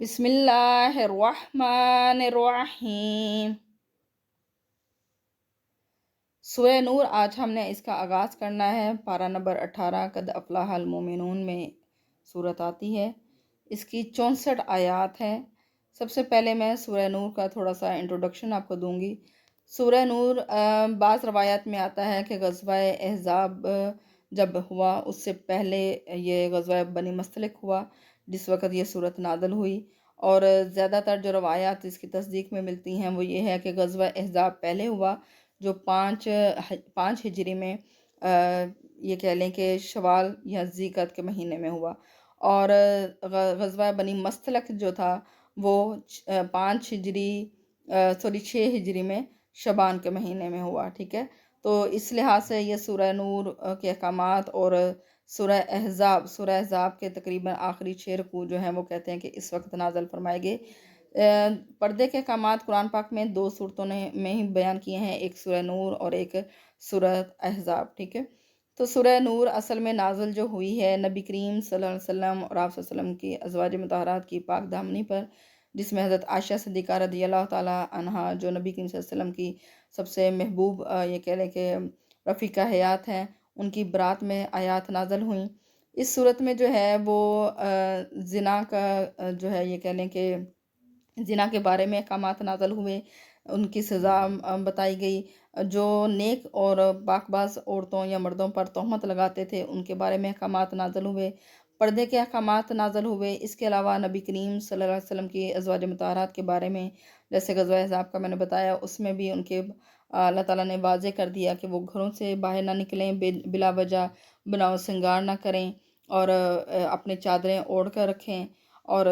بسم اللہ الرحمن الرحیم۔ سورہ نور آج ہم نے اس کا آغاز کرنا ہے۔ پارہ نمبر 18 قد افلح المومنون میں صورت آتی ہے۔ اس کی 64 آیات ہیں۔ سب سے پہلے میں سورہ نور کا تھوڑا سا انٹروڈکشن آپ کو دوں گی۔ سورہ نور بعض روایات میں آتا ہے کہ غزوہ احزاب جب ہوا اس سے پہلے یہ غزوہ بنی مستلق ہوا جس وقت یہ صورت نازل ہوئی، اور زیادہ تر جو روایات اس کی تصدیق میں ملتی ہیں وہ یہ ہے کہ غزوہ احزاب پہلے ہوا جو پانچ ہجری میں یہ کہہ لیں کہ شوال یا ذیقعد کے مہینے میں ہوا، اور غزوہ بنی مستلق جو تھا وہ 6 ہجری میں شعبان کے مہینے میں ہوا۔ ٹھیک ہے، تو اس لحاظ سے یہ سورہ نور کے احکامات اور سورہ احزاب کے تقریباً آخری 6 رکوع جو ہیں وہ کہتے ہیں کہ اس وقت نازل فرمائے گئے۔ پردے کے احکامات قرآن پاک میں 2 صورتوں میں ہی بیان کیے ہیں، ایک سورہ نور اور ایک سورہ احزاب۔ ٹھیک ہے، تو سورہ نور اصل میں نازل جو ہوئی ہے نبی کریم صلی اللہ علیہ وسلم اور آپ صلی اللہ علیہ وسلم کی ازواج مطہرات کی پاک دامنی پر، جس میں حضرت عائشہ صدیقہ رضی اللہ تعالی عنہا جو نبی کریم صلی اللہ علیہ وسلم کی سب سے محبوب یہ کہہ لیں کہ رفیقہ حیات ہیں، ان کی برات میں آیات نازل ہوئیں۔ اس صورت میں جو ہے وہ زنا کا جو ہے یہ کہہ لیں کہ زنا کے بارے میں احکامات نازل ہوئے، ان کی سزا بتائی گئی۔ جو نیک اور پاک باز عورتوں یا مردوں پر تہمت لگاتے تھے ان کے بارے میں احکامات نازل ہوئے، پردے کے احکامات نازل ہوئے۔ اس کے علاوہ نبی کریم صلی اللہ علیہ وسلم کی ازواج مطہرات کے بارے میں، جیسے غزوہ احزاب کا میں نے بتایا، اس میں بھی ان کے اللہ تعالیٰ نے واضح کر دیا کہ وہ گھروں سے باہر نہ نکلیں، بلا وجہ بناؤ سنگار نہ کریں، اور اپنے چادریں اوڑھ کر رکھیں۔ اور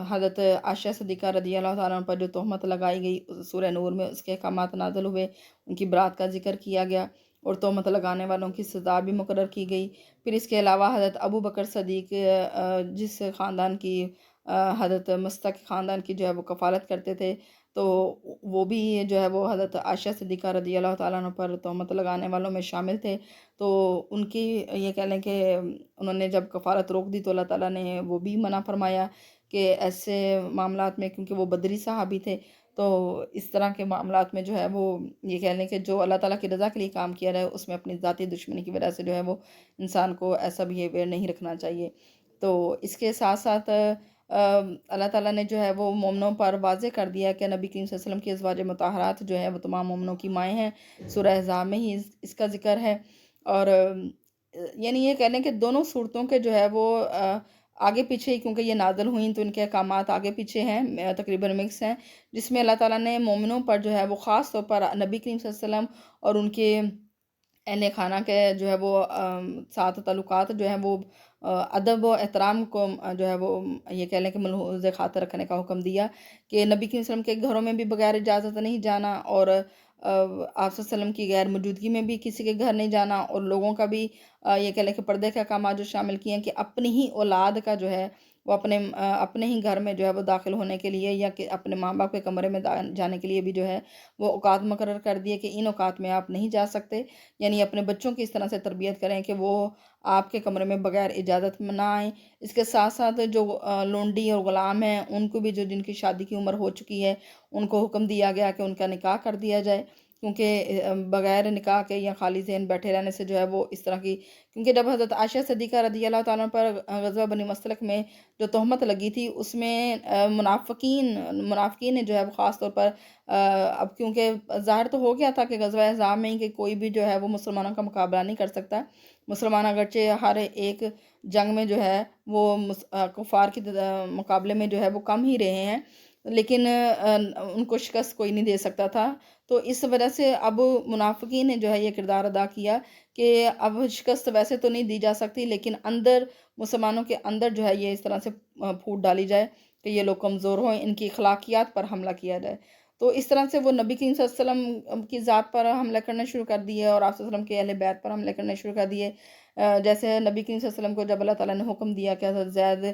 حضرت عائشہ صدیقہ رضی اللہ تعالیٰ عنہ پر جو تہمت لگائی گئی سورہ نور میں، اس کے احکامات نازل ہوئے، ان کی برات کا ذکر کیا گیا اور تہمت لگانے والوں کی سزا بھی مقرر کی گئی۔ پھر اس کے علاوہ حضرت ابو بکر صدیق جس خاندان کی حضرت مستق خاندان کی جو ہے وہ کفالت کرتے تھے، تو وہ بھی جو ہے وہ حضرت عائشہ صدیقہ رضی اللہ تعالیٰ عنہ پر تہمت لگانے والوں میں شامل تھے۔ تو ان کی یہ کہہ لیں کہ انہوں نے جب کفارت روک دی تو اللہ تعالیٰ نے وہ بھی منع فرمایا کہ ایسے معاملات میں، کیونکہ وہ بدری صحابی تھے، تو اس طرح کے معاملات میں جو ہے وہ یہ کہہ لیں کہ جو اللہ تعالیٰ کی رضا کے لیے کام کیا رہے اس میں اپنی ذاتی دشمنی کی وجہ سے جو ہے وہ انسان کو ایسا بیہیویئر نہیں رکھنا چاہیے۔ تو اس کے ساتھ ساتھ اللہ تعالیٰ نے جو ہے وہ مومنوں پر واضح کر دیا کہ نبی کریم صلی اللہ علیہ وسلم کی ازواج مطہرات جو ہے وہ تمام مومنوں کی مائیں ہیں۔ سورہ احزاب میں ہی اس کا ذکر ہے، اور یعنی یہ کہہ لیں کہ دونوں صورتوں کے جو ہے وہ آگے پیچھے ہی، کیونکہ یہ نازل ہوئیں تو ان کے احکامات آگے پیچھے ہیں، تقریباً مکس ہیں، جس میں اللہ تعالیٰ نے مومنوں پر جو ہے وہ خاص طور پر نبی کریم صلی اللہ علیہ وسلم اور ان کے اہل خانہ کے جو ہے وہ ساتھ تعلقات جو ہیں وہ ادب و احترام کو جو ہے وہ یہ کہہ لیں کہ ملحوظ خاطر رکھنے کا حکم دیا کہ نبی کریم صلی اللہ علیہ وسلم کے گھروں میں بھی بغیر اجازت نہیں جانا، اور آپ صلی اللہ علیہ وسلم کی غیر موجودگی میں بھی کسی کے گھر نہیں جانا، اور لوگوں کا بھی یہ کہہ لیں کہ پردے کے احکامات جو شامل کیے ہیں کہ اپنی ہی اولاد کا جو ہے وہ اپنے ہی گھر میں جو ہے وہ داخل ہونے کے لیے یا کہ اپنے ماں باپ کے کمرے میں جانے کے لیے بھی جو ہے وہ اوقات مقرر کر دیے کہ ان اوقات میں آپ نہیں جا سکتے، یعنی اپنے بچوں کی اس طرح سے تربیت کریں کہ وہ آپ کے کمرے میں بغیر اجازت نہ آئیں۔ اس کے ساتھ ساتھ جو لونڈی اور غلام ہیں ان کو بھی جو جن کی شادی کی عمر ہو چکی ہے ان کو حکم دیا گیا کہ ان کا نکاح کر دیا جائے، کیونکہ بغیر نکاح کے یا خالی ذہن بیٹھے رہنے سے جو ہے وہ اس طرح کی، کیونکہ جب حضرت عائشہ صدیقہ رضی اللہ تعالیٰ عنہ پر غزوہ بنی مستلق میں جو تہمت لگی تھی اس میں منافقین نے جو ہے وہ خاص طور پر اب کیونکہ ظاہر تو ہو گیا تھا کہ غزوہ احزاب میں ہی کہ کوئی بھی جو ہے وہ مسلمانوں کا مقابلہ نہیں کر سکتا، مسلمان اگرچہ ہر ایک جنگ میں جو ہے وہ کفار کے مقابلے میں جو ہے وہ کم ہی رہے ہیں، لیکن ان کو شکست کوئی نہیں دے سکتا تھا۔ تو اس وجہ سے اب منافقین نے جو ہے یہ کردار ادا کیا کہ اب شکست ویسے تو نہیں دی جا سکتی، لیکن مسلمانوں کے اندر جو ہے یہ اس طرح سے پھوٹ ڈالی جائے کہ یہ لوگ کمزور ہوں، ان کی اخلاقیات پر حملہ کیا جائے۔ تو اس طرح سے وہ نبی کریم صلی اللہ علیہ وسلم کی ذات پر حملہ کرنا شروع کر دیے اور آپ صلی اللہ علیہ وسلم کے اہل بیت پر حملے کرنے شروع کر دیے۔ جیسے نبی کریم صلی اللہ علیہ وسلم کو جب اللہ تعالیٰ نے حکم دیا کہ حضرت زید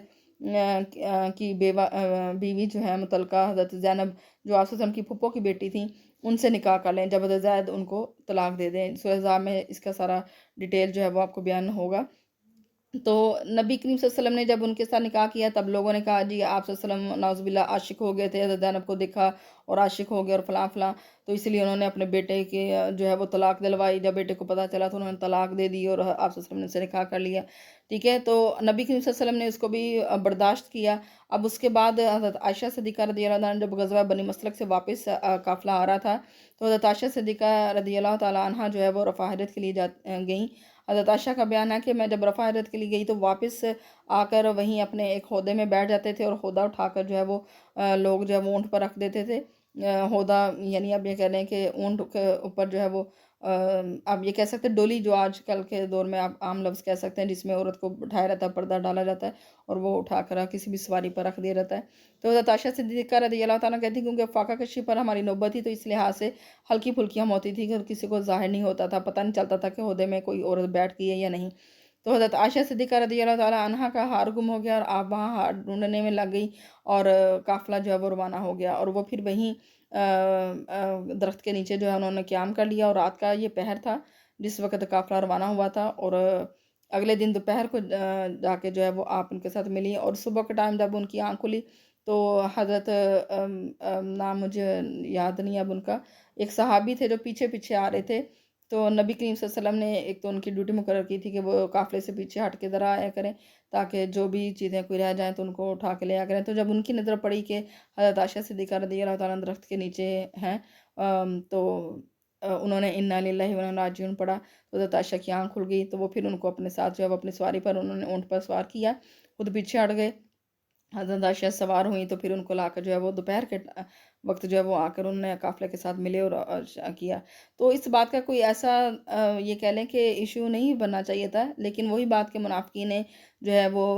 کی بیوی جو ہے متعلقہ حضرت زینب جو آپ صلی اللہ علیہ وسلم کی پھپھو کی بیٹی تھیں ان سے نکاح کر لیں، جب حضرت زید ان کو طلاق دے دیں۔ سورہ احزاب میں اس کا سارا ڈیٹیل جو ہے وہ آپ کو بیان ہوگا۔ تو नबी करीम सल्लल्लाहु अलैहि वसल्लम ने जब उनके साथ निकाह किया तब लोगों ने कहा जी आप सल्लल्लाहु अलैहि वसल्लम नाउज़ुबिल्लाह आशिक हो गए थे, हज़रत ज़ैनब को देखा और आशिक हो गए और फलां फलां, तो इसलिए उन्होंने अपने बेटे के जो है वो तलाक दिलवाई। जब बेटे को पता चला तो उन्होंने तलाक दे दी और आप सल्लल्लाहु अलैहि वसल्लम ने उनसे निकाह कर लिया। ठीक है, तो नबी करीम सल्लल्लाहु अलैहि वसल्लम ने उसको भी बर्दाश्त किया। अब उसके बाद हज़रत आयशा सिद्दीक़ा रज़ियल्लाहु अन्हा जब ग़ज़वा बनी मसलक से वापस काफ़िला आ रहा था, तो हज़रत आयशा सिद्दीक़ा रज़ियल्लाहु तआला अन्हा जो है वो रफ़ा हजत के लिए गईं। हज़रत आयशा का बयान है कि मैं जब रफ़ा हजत के लिए गई तो वापस आकर वहीं अपने एक हौदे में बैठ जाते थे और हौदा उठाकर जो है वो लोग जो है वो ऊँट पर रख देते थे। हौदा यानी अब ये कह लें कि ऊँट के ऊपर जो है वो आप ये कह सकते हैं डोली, जो आजकल के दौर में आप आम लफ्ज़ कह सकते हैं, जिसमें औरत को बिठाया रहता है, पर्दा डाला जाता है और वो उठाकर किसी भी सवारी पर रख दिया जाता है। तो हज़रत आयशा सिद्दीक़ा रज़ियल्लाहु ताला कहती क्योंकि फ़ाक़ा कशी पर हमारी नौबत थी, तो इस लिहाज से हल्की-फुल्की हम होती थी कि किसी को ज़ाहिर नहीं होता था, पता नहीं चलता था कि हौदे में कोई औरत बैठ गई है या नहीं। तो हज़रत आयशा सिद्दीक़ा रज़ियल्लाहु ताला अन्हा का हार गुम हो गया और आप वहाँ हार ढूँढने में लग गई और काफ़िला जो है वो रवाना हो गया और वो फिर वहीं दरख्त के नीचे जो है उन्होंने क़याम कर लिया और रात का ये पहर था जिस वक़्त काफ़िला रवाना हुआ था और अगले दिन दोपहर को जाके जो है वो आप उनके साथ मिली और सुबह के टाइम जब उनकी आँख खुली तो हज़रत नाम मुझे याद नहीं अब उनका, एक सहाबी थे जो पीछे-पीछे आ रहे थे। तो नबी करीम सल्लल्लाहु अलैहि वसल्लम ने एक तो उनकी ड्यूटी मुकर्रर की थी कि वो काफ़िले से पीछे हट के ज़रा आया करें, ताकि जो भी चीज़ें कोई रह जाएँ तो उनको उठा के ले आया करें। तो जब उनकी नज़र पड़ी कि हज़रत आयशा सिद्दीक़ा रज़ियल्लाहु ताला अन्हा दरख्त के नीचे हैं, तो उन्होंने इन्ना लिल्लाहि व इन्ना इलैहि राजिऊन पढ़ा, तो हज़रत आयशा की आँख खुल गई। तो वो फिर उनको अपने साथ जो है वो अपनी सवारी पर उन्होंने ऊँट पर सवार किया, खुद पीछे हट गए। हज़रत आयशा सवार हुई तो फिर उनको लाकर जो है वो दोपहर के वक़्त जो है वो आकर उन्होंने काफ़िले के साथ मिले और किया। तो इस बात का कोई ऐसा ये कह लें कि इश्यू नहीं बनना चाहिए था, लेकिन वही बात कि मुनाफ़िकीन ने जो है वो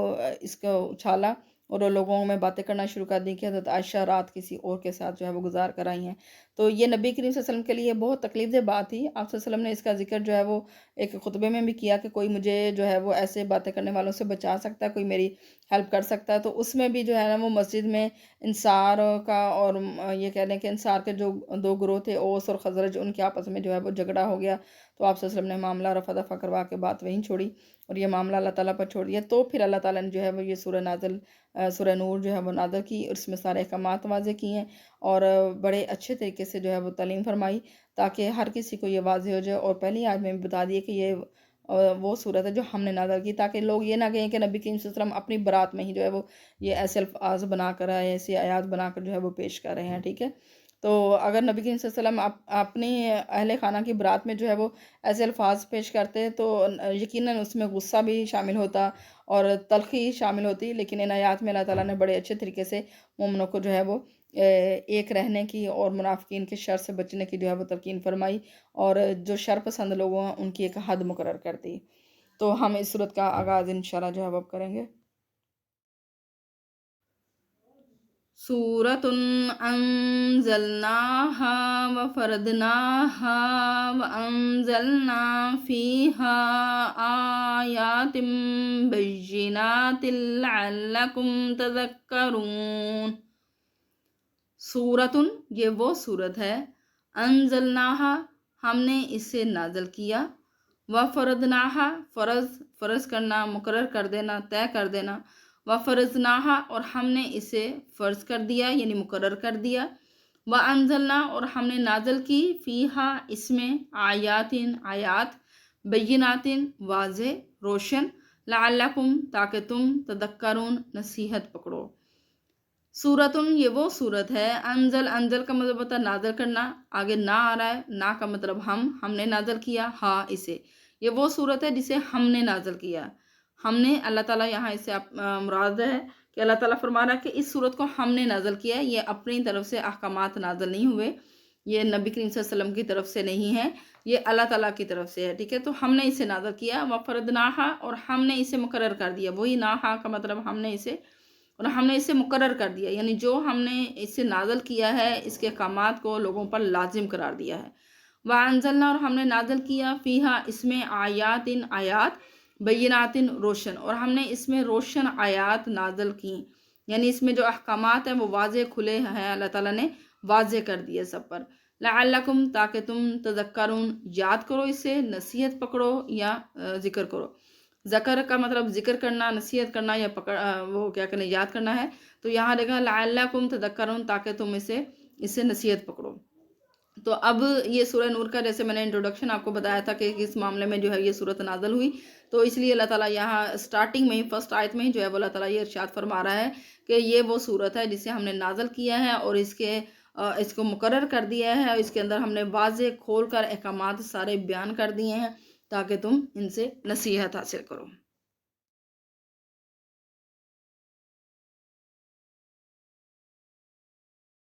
इसको उछाला और लोगों में बातें करना शुरू कर दी कि हज़रत आयशा रात किसी और के साथ जो है वो गुज़ार कर आई हैं। तो ये नबी करीम सल्लल्लाहु अलैहि वसल्लम के लिए बहुत तकलीफ़देह बात थी। आप सल्लल्लाहु अलैहि वसल्लम ने इसका ज़िक्र जो है वो एक खुतबे में भी किया कि कोई मुझे जो है वो ऐसे बातें करने वालों से बचा सकता है, कोई मेरी हेल्प कर सकता है। तो उसमें भी जो है ना वो मस्जिद में अंसार का और ये कह लें कि अंसार के जो 2 ग्रोह थे, औस और खज़रज, उनके आपस में जो है वो झगड़ा हो गया। तो आप सल्लल्लाहु अलैहि वसल्लम ने मामला रफ़ा-दफ़ा करवा के बात वहीं छोड़ी और ये मामला अल्लाह ताला पर छोड़ दिया। तो फिर अल्लाह ताला ने जो है वो ये सूरह नूर जो है वो नाज़िल की और इसमें सारे अहकामात वाज़ेह किए हैं और बड़े अच्छे तरीके से जो है वो तालीम फ़रमाई, ताकि हर किसी को ये वाज़ेह हो जाए। और पहली आयत में बता दिए कि ये वो सूरत है जो हमने नाज़िल की, ताकि लोग ये ना कहें कि नबी करीम सल्लल्लाहु अलैहि वसल्लम अपनी बारात में ही जो है वो ये ऐसे अल्फ़ाज़ बनाकर आए, ऐसी आयात बनाकर जो है वो पेश कर रहे हैं, ठीक है। तो अगर नबी करीम सल्लल्लाहु अलैहि वसल्लम अपनी अहले खाना की बारात में जो है वो ऐसे अल्फ़ाज़ पेश करते तो यकीनन उसमें गुस्सा भी शामिल होता और तल्ख़ी शामिल होती, लेकिन इन आयात में अल्लाह ताला ने बड़े अच्छे तरीके से मोमिनों को जो है वो एक रहने की और मुनाफ़िकीन के शर से बचने की जो है वो तलक़ीन फ़रमाई और जो शर पसंद लोग हैं उनकी एक हद मुकर्रर कर दी। तो हम इस सूरत का आगाज़ इंशाअल्लाह जो है वो अब करेंगे। सूरतुन अंज़लनाहा व फ़रदनाहा व अंज़लना फ़ीहा आयातिम बय्यिनातिल लअल्लकुम तज़क्करून। सूरतुन ये वो सूरत है, अंज़लनाहा हमने इसे नाज़िल किया, व फ़रदनाहा फ़र्ज़ करना, मुकर्रर कर देना, तय कर देना, व फ़रज़नाहा और हमने इसे फ़र्ज़ कर दिया यानी मुकर्रर कर दिया, व अंज़लना और हमने नाज़िल की फ़ीहा इसमें आयातिन आयात, बय्यिनातिन वाज़ेह रोशन, लअल्लकुम ताकि तुम तदक्करून नसीहत पकड़ो। सूरतुन ये वो सूरत है, अंजल का मतलब होता है नाज़िल करना, आगे ना आ रहा है, ना का मतलब हमने नाज़िल किया, हाँ इसे, ये वो सूरत है जिसे हमने नाज़िल किया। हमने अल्लाह ताला यहाँ इससे मुराद है कि अल्लाह ताला फरमा रहा है कि इस सूरत को हमने नाज़िल किया, ये अपनी तरफ से अहकामात नाज़िल नहीं हुए, ये नबी करीम सल्लल्लाहु अलैहि वसल्लम की तरफ से नहीं है, ये अल्लाह ताला की तरफ से है, ठीक है। तो हमने इसे नाज़िल किया, व फ़रदनाहा और हमने इसे मुकर्रर कर दिया, वही नाहा का मतलब हमने इसे, और हमने इसे मुकर्रर कर दिया यानी जो हमने इसे नाज़िल किया है इसके अहकामात को लोगों पर लाजिम करार दिया है। व अंज़लना और हमने नाज़िल किया फ़ीहा इसमें आयातिन आयात, बय्यिनातिन रोशन और हमने इसमें रोशन आयात नाज़िल की, यानी इसमें जो अहकामात हैं वो वाज़ेह खुले हैं, अल्लाह ताला ने वाज़ेह कर दिए सब पर। लअल्लकुम ताकि तुम तज़क्करून याद करो, इसे नसीहत पकड़ो या ज़िक्र करो। ذکر کا مطلب ذکر کرنا، نصیحت کرنا یا وہ کیا کرنا، یاد کرنا ہے. تو یہاں دیکھا لعلکم تذکرون، تاکہ تم اس سے نصیحت پکڑو. تو اب یہ سورہ نور کا جیسے میں نے انٹروڈکشن آپ کو بتایا تھا کہ کس معاملے میں جو ہے یہ صورت نازل ہوئی، تو اس لیے اللہ تعالیٰ یہاں سٹارٹنگ میں ہی فرسٹ آیت میں ہی جو ہے وہ اللہ تعالیٰ یہ ارشاد فرما رہا ہے کہ یہ وہ صورت ہے جسے ہم نے نازل کیا ہے، اور اس کو مقرر کر دیا ہے، اور اس کے اندر ہم نے واضح کھول کر احکامات سارے بیان کر دیے ہیں تاکہ تم ان سے نصیحت حاصل کرو.